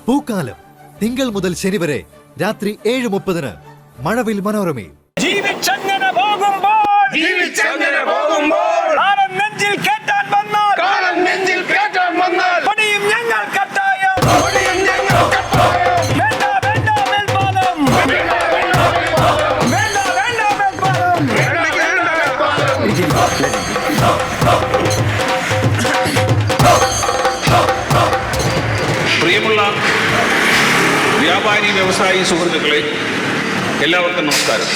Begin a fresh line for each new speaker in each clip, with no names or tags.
പൂക്കാലം തിങ്കൾ മുതൽ ശനി വരെ രാത്രി 7:30 മഴവിൽ മനോരമയിൽ.
ജീവിച്ചങ്ങനെ പോകുമ്പോൾ നെഞ്ചിൽ കേട്ടാൻ വന്നാൽ പണിയും ഞങ്ങൾ കട്ടായം. വേണ്ട മേൽപ്പാലം, വേണ്ട മേൽപ്പാലം.
പ്രിയമുള്ള വ്യാപാരി വ്യവസായി സുഹൃത്തുക്കളെ, എല്ലാവർക്കും നമസ്കാരം.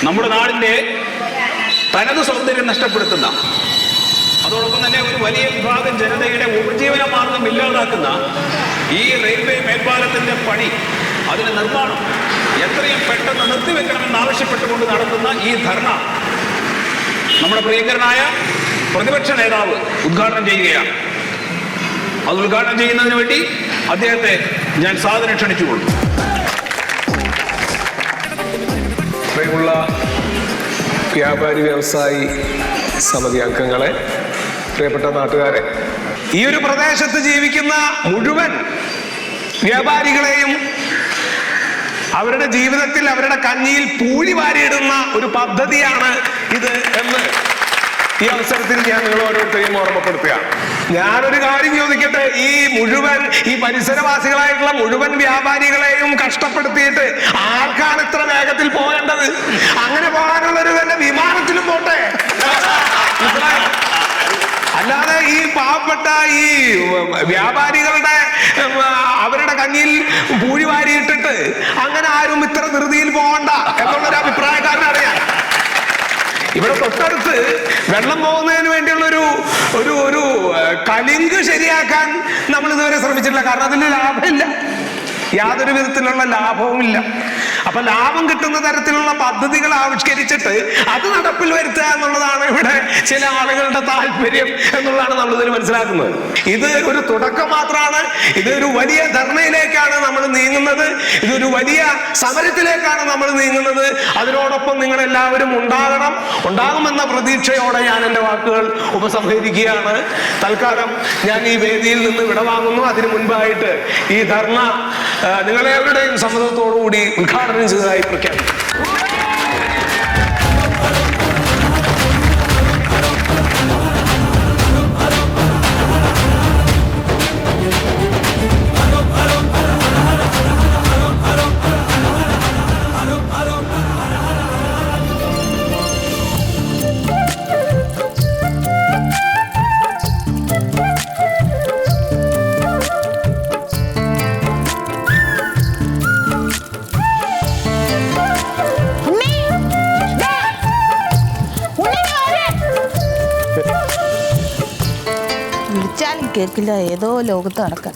നമ്മുടെ നാടിൻ്റെ തനത് സൗന്ദര്യം നഷ്ടപ്പെടുത്തുന്ന, അതോടൊപ്പം തന്നെ ഒരു വലിയ വിഭാഗം ജനതയുടെ ഉപജീവന മാർഗം ഇല്ലാതാക്കുന്ന ഈ റെയിൽവേ മേൽപ്പാലത്തിൻ്റെ പണി, അതിൻ്റെ നിർമ്മാണം എത്രയും പെട്ടെന്ന് നിർത്തിവെക്കണമെന്ന് ആവശ്യപ്പെട്ടുകൊണ്ട് നടത്തുന്ന ഈ ധർണ നമ്മുടെ പ്രിയങ്കരനായ പ്രതിപക്ഷ നേതാവ് ഉദ്ഘാടനം ചെയ്യുകയാണ്. അത് ഉദ്ഘാടനം ചെയ്യുന്നതിന് വേണ്ടി അദ്ദേഹത്തെ ഞാൻ സാദരം ക്ഷണിച്ചുകൊള്ളു.
പ്രിയമുള്ള വ്യാപാരി വ്യവസായി സമിതി അംഗങ്ങളെ, പ്രിയപ്പെട്ട നാട്ടുകാരെ, ഈ ഒരു പ്രദേശത്ത് ജീവിക്കുന്ന മുഴുവൻ വ്യാപാരികളെയും അവരുടെ ജീവിതത്തിൽ അവരുടെ കഞ്ഞിയിൽ പൂഴി വാരിയിടുന്ന ഒരു പദ്ധതിയാണ് ഇത് എന്ന് ഈ അവസരത്തിൽ ഞാൻ നിങ്ങൾ ഓരോരുത്തരെയും ഓർമ്മപ്പെടുത്തുകയാണ്. ഞാനൊരു കാര്യം ചോദിക്കട്ടെ, ഈ പരിസരവാസികളായിട്ടുള്ള മുഴുവൻ വ്യാപാരികളെയും കഷ്ടപ്പെടുത്തിയിട്ട് ആർക്കാണ് ഇത്ര വേഗത്തിൽ പോകേണ്ടത്? അങ്ങനെ പോകാനുള്ളൊരു തന്നെ വിമാനത്തിലും പോട്ടെ. അല്ലാതെ ഈ പാവപ്പെട്ട ഈ വ്യാപാരികളുടെ അവരുടെ കഞ്ഞിയിൽ പൂഴി വാരിയിട്ടിട്ട് അങ്ങനെ ആരും ഇത്ര ധൃതിയിൽ പോകണ്ട എന്നുള്ളൊരു അഭിപ്രായക്കാരനാണ് ഞാൻ. ഇവിടെ തൊട്ടടുത്ത് വെള്ളം പോകുന്നതിന് വേണ്ടിയുള്ള ഒരു കലിങ്ക് ശരിയാക്കാൻ നമ്മൾ ഇതുവരെ ശ്രമിച്ചിട്ടില്ല. കാരണം അതിന് ലാഭമില്ല, യാതൊരു വിധത്തിലുള്ള ലാഭവുമില്ല. അപ്പൊ ലാഭം കിട്ടുന്ന തരത്തിലുള്ള പദ്ധതികൾ ആവിഷ്കരിച്ചിട്ട് അത് നടപ്പിൽ വരുത്തുക എന്നുള്ളതാണ് ഇവിടെ ചില ആളുകളുടെ താല്പര്യം എന്നുള്ളതാണ് നമ്മൾ ഇതിൽ മനസ്സിലാക്കുന്നത്. ഇത് ഒരു തുടക്കം മാത്രമാണ്. ഇതൊരു വലിയ ധർണയിലേക്കാണ് നമ്മൾ നീങ്ങുന്നത്. ഇതൊരു വലിയ സമരത്തിലേക്കാണ് നമ്മൾ നീങ്ങുന്നത്. അതിനോടൊപ്പം നിങ്ങൾ എല്ലാവരും ഉണ്ടാകുമെന്ന പ്രതീക്ഷയോടെ ഞാൻ എൻ്റെ വാക്കുകൾ ഉപസംഹരിക്കുകയാണ്. തൽക്കാലം ഞാൻ ഈ വേദിയിൽ നിന്ന് വിടവാങ്ങുന്നു. അതിനു മുൻപായിട്ട് ഈ ധർണ നിങ്ങളെവരുടെയും സമ്മതത്തോടുകൂടി ഉദ്ഘാടനം ചെയ്തതായി പ്രഖ്യാപിക്കും.
വിളിച്ചാലും കേൾക്കില്ല, ഏതോ ലോകത്ത് നടക്കാം.